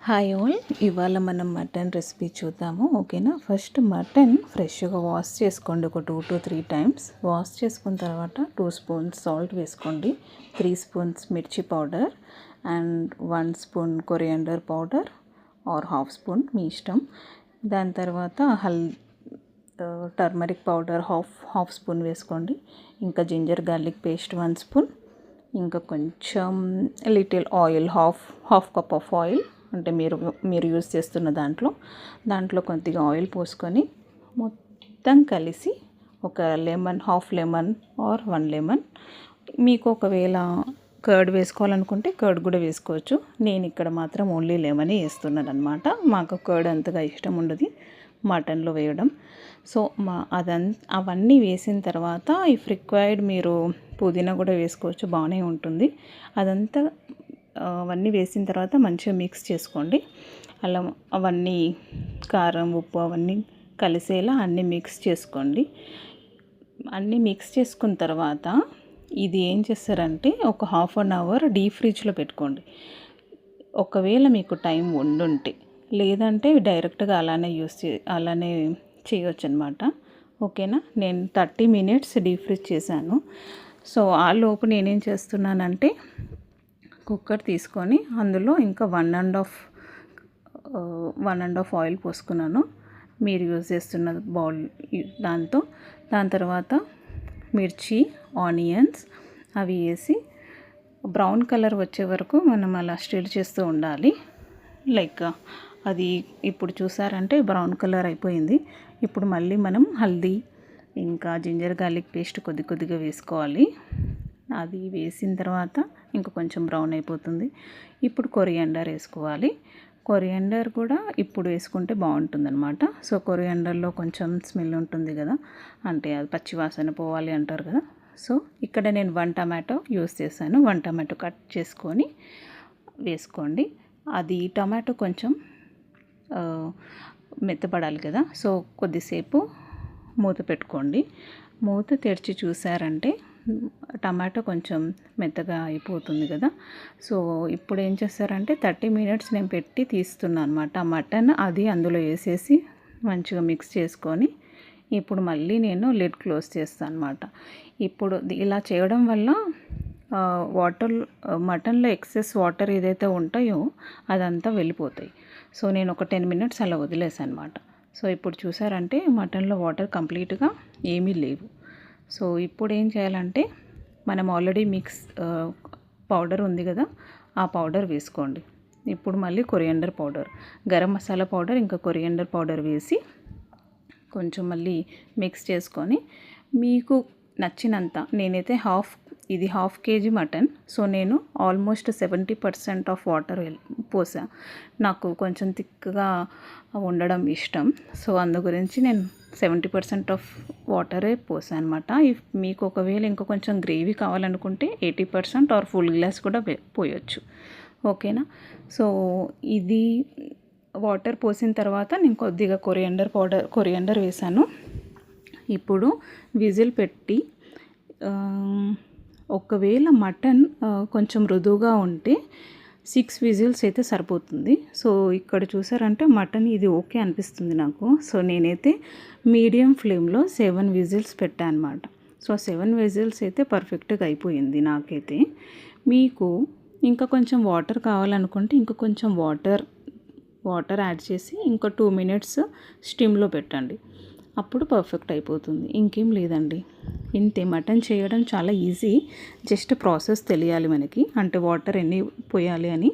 Hi all, ఇవాళ మనం mutton recipe చూద్దాము. ఓకేనా. ఫస్ట్ మటన్ ఫ్రెష్గా వాష్ చేసుకోండి. ఒక 2 to 3 టైమ్స్ వాష్ చేసుకున్న తర్వాత 2 స్పూన్స్ సాల్ట్ వేసుకోండి, 3 స్పూన్స్ మిర్చి powder and 1 spoon coriander powder or half spoon మీ ఇష్టం. దాని తర్వాత టర్మరిక్ పౌడర్ హాఫ్ స్పూన్ వేసుకోండి. ఇంకా జింజర్ గార్లిక్ పేస్ట్ 1 స్పూన్, ఇంకా కొంచెం little oil, half cup of oil, అంటే మీరు యూజ్ చేస్తున్న దాంట్లో కొద్దిగా ఆయిల్ పోసుకొని మొత్తం కలిసి ఒక హాఫ్ లెమన్ ఆర్ 1 లెమన్, మీకు ఒకవేళ కర్డ్ వేసుకోవాలనుకుంటే కర్డ్ కూడా వేసుకోవచ్చు. నేను ఇక్కడ మాత్రం ఓన్లీ లెమనే వేస్తున్నాను అనమాట. మాకు కర్డ్ అంతగా ఇష్టం ఉండదు మటన్లో వేయడం. సో అవన్నీ వేసిన తర్వాత ఇఫ్ రిక్వైర్డ్ మీరు పుదీనా కూడా వేసుకోవచ్చు, బాగానే ఉంటుంది. అవన్నీ వేసిన తర్వాత మంచిగా మిక్స్ చేసుకోండి. అలా అవన్నీ కారం, ఉప్పు అవన్నీ కలిసేలా అన్నీ మిక్స్ చేసుకోండి. అన్నీ మిక్స్ చేసుకున్న తర్వాత ఇది ఏం చేస్తారంటే ఒక హాఫ్ అన్ అవర్ డీప్ ఫ్రిడ్జ్లో పెట్టుకోండి, ఒకవేళ మీకు టైం ఉండుంటే. లేదంటే డైరెక్ట్గా అలానే చేయొచ్చు అనమాట. ఓకేనా. నేను 30 మినిట్స్ డీప్ ఫ్రిడ్జ్ చేశాను. సో ఆ లోపు నేనేం చేస్తున్నానంటే కుక్కర్ తీసుకొని అందులో ఇంకా 1.5 ఆయిల్ పోసుకున్నాను, మీరు యూజ్ చేస్తున్న బౌల్ దాని తర్వాత మిర్చి, ఆనియన్స్ అవి వేసి బ్రౌన్ కలర్ వచ్చే వరకు మనం అలా స్టిర్ చేస్తూ ఉండాలి. లైక్ అది ఇప్పుడు చూసారంటే బ్రౌన్ కలర్ అయిపోయింది. ఇప్పుడు మళ్ళీ మనం హల్దీ ఇంకా జింజర్ గార్లిక్ పేస్ట్ కొద్దిగా వేసుకోవాలి. అది వేసిన తర్వాత ఇంకా కొంచెం బ్రౌన్ అయిపోతుంది. ఇప్పుడు కొరియాండర్ వేసుకోవాలి. కొరియాండర్ కూడా ఇప్పుడు వేసుకుంటే బాగుంటుంది అనమాట. సో కొరియాండర్లో కొంచెం స్మెల్ ఉంటుంది కదా, అంటే అది పచ్చి వాసన పోవాలి అంటారు కదా. సో ఇక్కడ నేను 1 టమాటో యూస్ చేశాను. 1 టమాటో కట్ చేసుకొని వేసుకోండి. అది టమాటో కొంచెం మెత్తపడాలి కదా, సో కొద్దిసేపు మూత పెట్టుకోండి. మూత తెరిచి చూసారంటే టమాటో కొంచెం మెత్తగా అయిపోతుంది కదా. సో ఇప్పుడు ఏం చేస్తారంటే 30 మినిట్స్ నేను పెట్టి తీస్తున్నాను అనమాట. మటన్ అది అందులో వేసేసి మంచిగా మిక్స్ చేసుకొని ఇప్పుడు మళ్ళీ నేను లిడ్ క్లోజ్ చేస్తాను అనమాట. ఇప్పుడు ఇలా చేయడం వల్ల మటన్లో ఎక్సెస్ వాటర్ ఏదైతే ఉంటాయో అదంతా వెళ్ళిపోతాయి. సో నేను ఒక 10 మినిట్స్ అలా వదిలేసాను అనమాట. సో ఇప్పుడు చూసారంటే మటన్లో వాటర్ కంప్లీట్గా ఏమీ లేవు. సో ఇప్పుడు ఏం చేయాలంటే మనం ఆల్రెడీ పౌడర్ ఉంది కదా, ఆ పౌడర్ వేసుకోండి. ఇప్పుడు మళ్ళీ coriander powder, garam masala powder ఇంకా కొరియాండర్ పౌడర్ వేసి కొంచెం మళ్ళీ మిక్స్ చేసుకొని మీకు నచ్చినంత, నేనైతే ఇది హాఫ్ కేజీ మటన్, సో నేను ఆల్మోస్ట్ 70% ఆఫ్ వాటర్ పోసా. నాకు కొంచెం థిక్గా ఉండడం ఇష్టం, సో అందు గురించి నేను 70% ఆఫ్ వాటరే పోసాను అనమాట. ఇఫ్ మీకు ఒకవేళ ఇంకా కొంచెం గ్రేవీ కావాలనుకుంటే 80% ఆర్ ఫుల్ గ్లాస్ కూడా పోయొచ్చు. ఓకేనా. సో ఇది వాటర్ పోసిన తర్వాత నేను కొద్దిగా కొరియాండర్ వేసాను. ఇప్పుడు విజిల్ పెట్టి, ఒకవేళ మటన్ కొంచెం మృదువుగా ఉంటే 6 విజిల్స్ అయితే సరిపోతుంది. సో ఇక్కడ చూసారంటే మటన్ ఇది ఓకే అనిపిస్తుంది నాకు. సో నేనైతే మీడియం ఫ్లేమ్లో 7 విజిల్స్ పెట్టాను అనమాట. సో 7 విజిల్స్ అయితే పర్ఫెక్ట్గా అయిపోయింది నాకైతే. మీకు ఇంకా కొంచెం వాటర్ కావాలనుకుంటే ఇంకా కొంచెం వాటర్ యాడ్ చేసి ఇంకా 2 మినిట్స్ స్టీమ్లో పెట్టండి, అప్పుడు పర్ఫెక్ట్ అయిపోతుంది. ఇంకేం లేదండి, ఇంతే. మటన్ చేయడం చాలా ఈజీ, జస్ట్ ప్రాసెస్ తెలియాలి మనకి, అంటే వాటర్ ఎన్ని పోయాలి అని.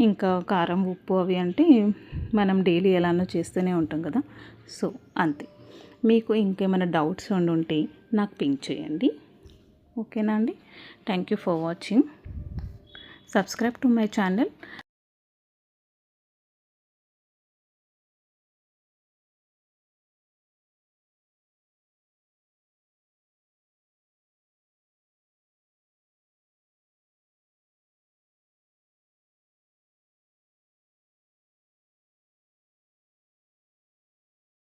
ఇంకా కారం, ఉప్పు అవి అంటే మనం డైలీ ఎలానో చేస్తూనే ఉంటాం కదా. సో అంతే. మీకు ఇంకేమైనా డౌట్స్ ఉంటే నాకు పింక్ చేయండి. ఓకేనా అండి. Thank you for watching. Subscribe to my channel.